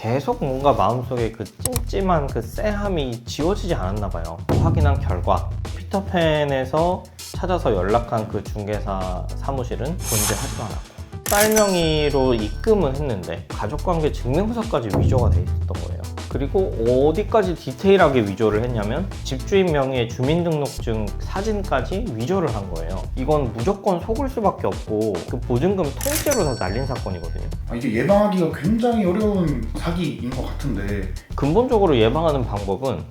계속 뭔가 마음속에 그 찜찜한 그 쎄함이 지워지지 않았나 봐요. 확인한 결과 피터팬에서 찾아서 연락한 그 중개사 사무실은 존재하지도 않았고, 딸 명의로 입금은 했는데 가족관계 증명서까지 위조가 돼 있었던 거예요. 그리고 어디까지 디테일하게 위조를 했냐면 집주인 명의의 주민등록증 사진까지 위조를 한 거예요. 이건 무조건 속을 수밖에 없고 그 보증금 통째로 다 날린 사건이거든요. 이게 예방하기가 굉장히 어려운 사기인 것 같은데, 근본적으로 예방하는 방법은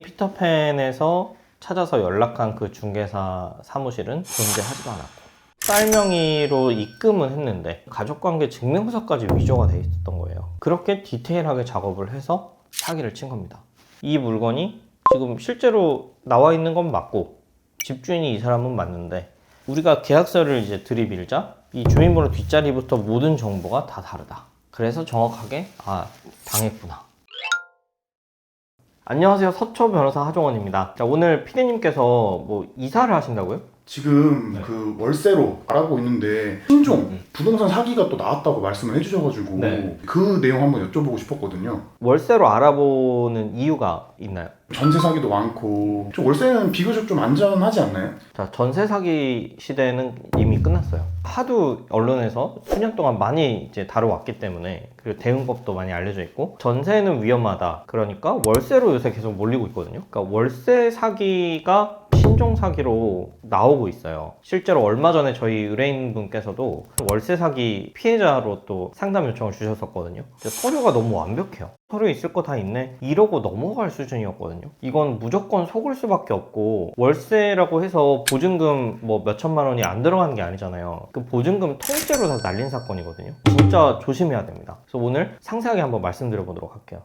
피터팬에서 찾아서 연락한 그 중개사 사무실은 존재하지도 않았고, 딸 명의로 입금은 했는데 가족관계 증명서까지 위조가 돼 있었던 거예요. 그렇게 디테일하게 작업을 해서 사기를 친 겁니다. 이 물건이 지금 실제로 나와 있는 건 맞고 집주인이 이 사람은 맞는데, 우리가 계약서를 이제 들이밀자 이 주민번호 뒷자리부터 모든 정보가 다 다르다. 그래서 정확하게 당했구나. 안녕하세요, 서초 변호사 하종원입니다. 자, 오늘 피디님께서 뭐 이사를 하신다고요? 지금 네. 그 월세로 알아보고 있는데 신종 부동산 사기가 또 나왔다고 말씀을 해주셔가지고 네. 그 내용 한번 여쭤보고 싶었거든요. 월세로 알아보는 이유가 있나요? 전세 사기도 많고, 좀 월세는 비교적 좀 안전하지 않나요? 자, 전세 사기 시대는 이미 끝났어요. 하도 언론에서 수년 동안 많이 이제 다뤄왔기 때문에, 그리고 대응법도 많이 알려져 있고, 전세는 위험하다. 그러니까 월세로 요새 계속 몰리고 있거든요. 그러니까 월세 사기가 신종 사기로 나오고 있어요. 실제로 얼마 전에 저희 의뢰인분께서도 월세 사기 피해자로 또 상담 요청을 주셨었거든요. 서류가 너무 완벽해요. 서류 있을 거 다 있네 이러고 넘어갈 수준이었거든요. 이건 무조건 속을 수밖에 없고, 월세라고 해서 보증금 뭐 몇천만 원이 안 들어가는 게 아니잖아요. 그 보증금 통째로 다 날린 사건이거든요. 진짜 조심해야 됩니다. 그래서 오늘 상세하게 한번 말씀드려 보도록 할게요.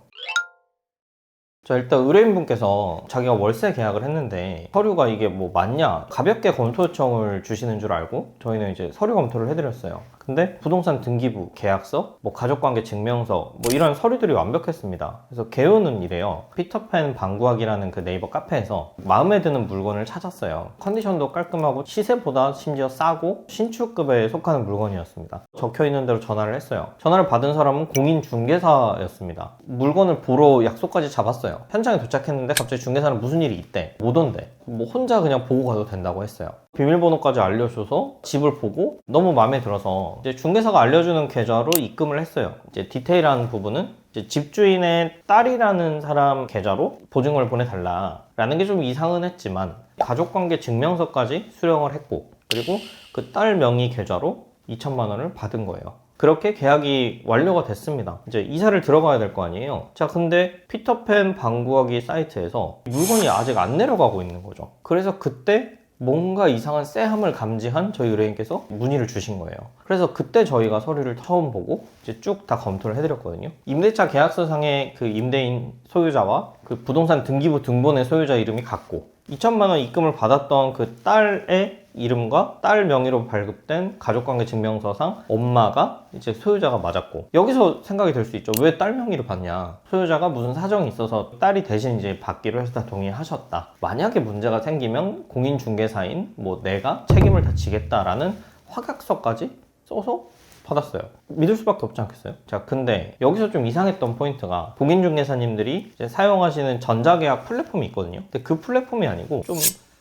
자, 일단 의뢰인분께서 자기가 월세 계약을 했는데 서류가 이게 뭐 맞냐, 가볍게 검토 요청을 주시는 줄 알고 저희는 이제 서류 검토를 해드렸어요. 근데 부동산 등기부, 계약서, 뭐 가족관계 증명서, 뭐 이런 서류들이 완벽했습니다. 그래서 개요는 이래요. 피터팬 방구학이라는 그 네이버 카페에서 마음에 드는 물건을 찾았어요. 컨디션도 깔끔하고 시세보다 심지어 싸고 신축급에 속하는 물건이었습니다. 적혀있는 대로 전화를 했어요. 전화를 받은 사람은 공인중개사였습니다. 물건을 보러 약속까지 잡았어요. 현장에 도착했는데 갑자기 중개사는 무슨 일이 있대, 못 온대. 뭐 혼자 그냥 보고 가도 된다고 했어요. 비밀번호까지 알려줘서 집을 보고 너무 마음에 들어서 이제 중개사가 알려주는 계좌로 입금을 했어요. 이제 디테일한 부분은 이제 집주인의 딸이라는 사람 계좌로 보증금을 보내달라라는 게 좀 이상은 했지만 가족관계 증명서까지 수령을 했고, 그리고 그 딸 명의 계좌로 2천만 원을 받은 거예요. 그렇게 계약이 완료가 됐습니다. 이제 이사를 들어가야 될 거 아니에요. 자, 근데 피터팬 방구하기 사이트에서 물건이 아직 안 내려가고 있는 거죠. 그래서 그때 뭔가 이상한 쎄함을 감지한 저희 의뢰인께서 문의를 주신 거예요. 그래서 그때 저희가 서류를 처음 보고 이제 쭉 다 검토를 해드렸거든요. 임대차 계약서상의 그 임대인 소유자와 그 부동산 등기부 등본의 소유자 이름이 같고, 2천만 원 입금을 받았던 그 딸의 이름과 딸 명의로 발급된 가족관계 증명서상 엄마가 이제 소유자가 맞았고, 여기서 생각이 들 수 있죠. 왜 딸 명의로 받냐? 소유자가 무슨 사정이 있어서 딸이 대신 이제 받기로 해서 다 동의하셨다. 만약에 문제가 생기면 공인중개사인 뭐 내가 책임을 다 지겠다라는 확약서까지 써서 받았어요. 믿을 수밖에 없지 않겠어요? 자, 근데 여기서 좀 이상했던 포인트가 공인중개사님들이 이제 사용하시는 전자계약 플랫폼이 있거든요. 근데 그 플랫폼이 아니고 좀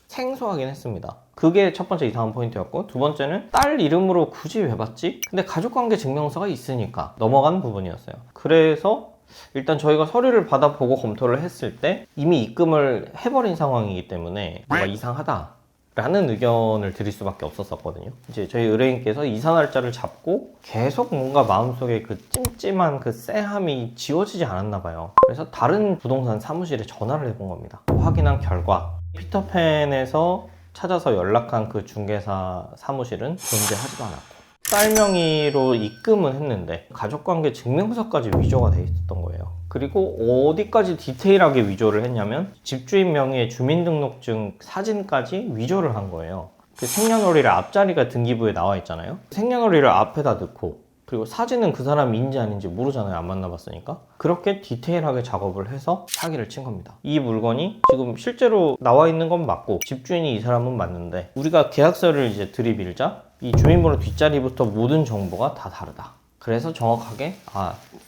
생소하긴 했습니다. 그게 첫 번째 이상한 포인트였고, 두 번째는 딸 이름으로 굳이 왜 받지? 근데 가족관계 증명서가 있으니까 넘어간 부분이었어요. 그래서 일단 저희가 서류를 받아보고 검토를 했을 때 이미 입금을 해버린 상황이기 때문에 뭔가 이상하다 라는 의견을 드릴 수밖에 없었거든요. 이제 저희 의뢰인께서 이사 날짜를 잡고 계속 뭔가 마음속에 그 찜찜한 그 쎄함이 지워지지 않았나 봐요. 그래서 다른 부동산 사무실에 전화를 해본 겁니다. 확인한 결과 피터팬에서 찾아서 연락한 그 중개사 사무실은 존재하지도 않았고, 딸 명의로 입금은 했는데 가족관계 증명서까지 위조가 돼 있었던 거예요. 그리고 어디까지 디테일하게 위조를 했냐면 집주인 명의의 주민등록증 사진까지 위조를 한 거예요. 그 생년월일 앞자리가 등기부에 나와 있잖아요. 생년월일을 앞에다 넣고, 그리고 사진은 그 사람인지 아닌지 모르잖아요. 안 만나봤으니까. 그렇게 디테일하게 작업을 해서 사기를 친 겁니다. 이 물건이 지금 실제로 나와 있는 건 맞고 집주인이 이 사람은 맞는데, 우리가 계약서를 이제 들이밀자 이 주민번호 뒷자리부터 모든 정보가 다 다르다. 그래서 정확하게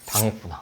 당했구나.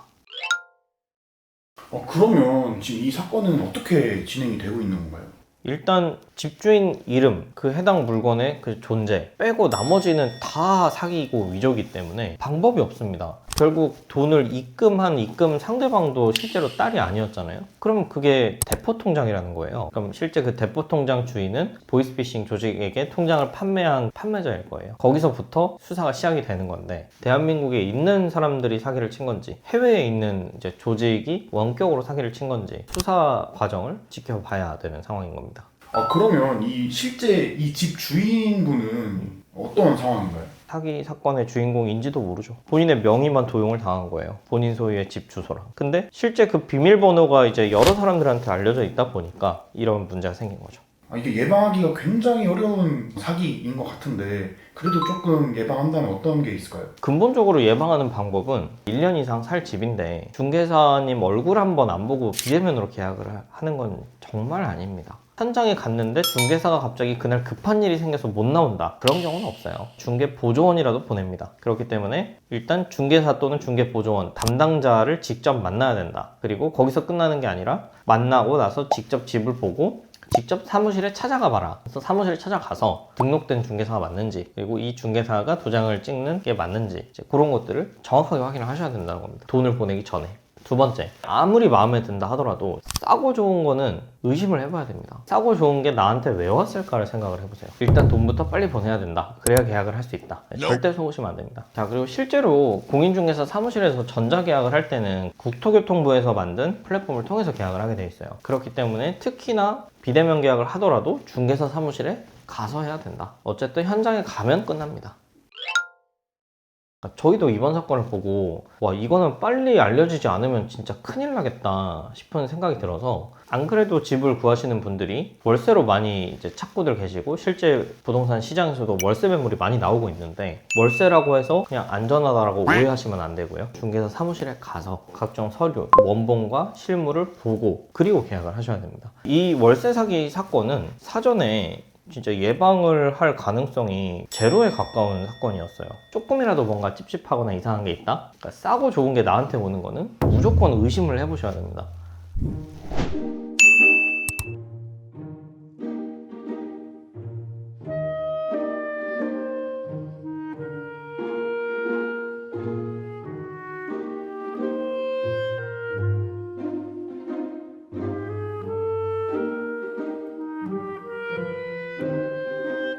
그러면 지금 이 사건은 어떻게 진행이 되고 있는 건가요? 일단 집주인 이름, 그 해당 물건의 그 존재 빼고 나머지는 다 사기고 위조이기 때문에 방법이 없습니다. 결국 돈을 입금한 입금 상대방도 실제로 딸이 아니었잖아요. 그럼 그게 대포통장이라는 거예요. 그럼 실제 그 대포통장 주인은 보이스피싱 조직에게 통장을 판매한 판매자일 거예요. 거기서부터 수사가 시작이 되는 건데, 대한민국에 있는 사람들이 사기를 친 건지 해외에 있는 이제 조직이 원격으로 사기를 친 건지 수사 과정을 지켜봐야 되는 상황인 겁니다. 그러면 실제 이 집 주인분은 어떤 상황인가요? 사기 사건의 주인공인지도 모르죠. 본인의 명의만 도용을 당한 거예요. 본인 소유의 집 주소랑. 근데 실제 그 비밀번호가 이제 여러 사람들한테 알려져 있다 보니까 이런 문제가 생긴 거죠. 이게 예방하기가 굉장히 어려운 사기인 것 같은데 그래도 조금 예방한다면 어떤 게 있을까요? 근본적으로 예방하는 방법은 1년 이상 살 집인데 중개사님 얼굴 한번 안 보고 비대면으로 계약을 하는 건 정말 아닙니다. 현장에 갔는데 중개사가 갑자기 그날 급한 일이 생겨서 못 나온다, 그런 경우는 없어요. 중개보조원이라도 보냅니다. 그렇기 때문에 일단 중개사 또는 중개보조원 담당자를 직접 만나야 된다. 그리고 거기서 끝나는 게 아니라 만나고 나서 직접 집을 보고 직접 사무실에 찾아가 봐라. 그래서 사무실에 찾아가서 등록된 중개사가 맞는지, 그리고 이 중개사가 도장을 찍는 게 맞는지, 이제 그런 것들을 정확하게 확인을 하셔야 된다는 겁니다. 돈을 보내기 전에. 두 번째, 아무리 마음에 든다 하더라도 싸고 좋은 거는 의심을 해봐야 됩니다. 싸고 좋은 게 나한테 왜 왔을까를 생각을 해보세요. 일단 돈부터 빨리 보내야 된다. 그래야 계약을 할 수 있다. 절대 속으시면 안 됩니다. 자, 그리고 실제로 공인중개사 사무실에서 전자계약을 할 때는 국토교통부에서 만든 플랫폼을 통해서 계약을 하게 돼 있어요. 그렇기 때문에 특히나 비대면 계약을 하더라도 중개사 사무실에 가서 해야 된다. 어쨌든 현장에 가면 끝납니다. 저희도 이번 사건을 보고 이거는 빨리 알려지지 않으면 진짜 큰일 나겠다 싶은 생각이 들어서, 안 그래도 집을 구하시는 분들이 월세로 많이 이제 찾고들 계시고 실제 부동산 시장에서도 월세 매물이 많이 나오고 있는데, 월세라고 해서 그냥 안전하다라고 오해하시면 안 되고요. 중개사 사무실에 가서 각종 서류, 원본과 실물을 보고 그리고 계약을 하셔야 됩니다. 이 월세 사기 사건은 사전에 진짜 예방을 할 가능성이 제로에 가까운 사건이었어요. 조금이라도 뭔가 찝찝하거나 이상한 게 있다? 그러니까 싸고 좋은 게 나한테 오는 거는 무조건 의심을 해보셔야 됩니다.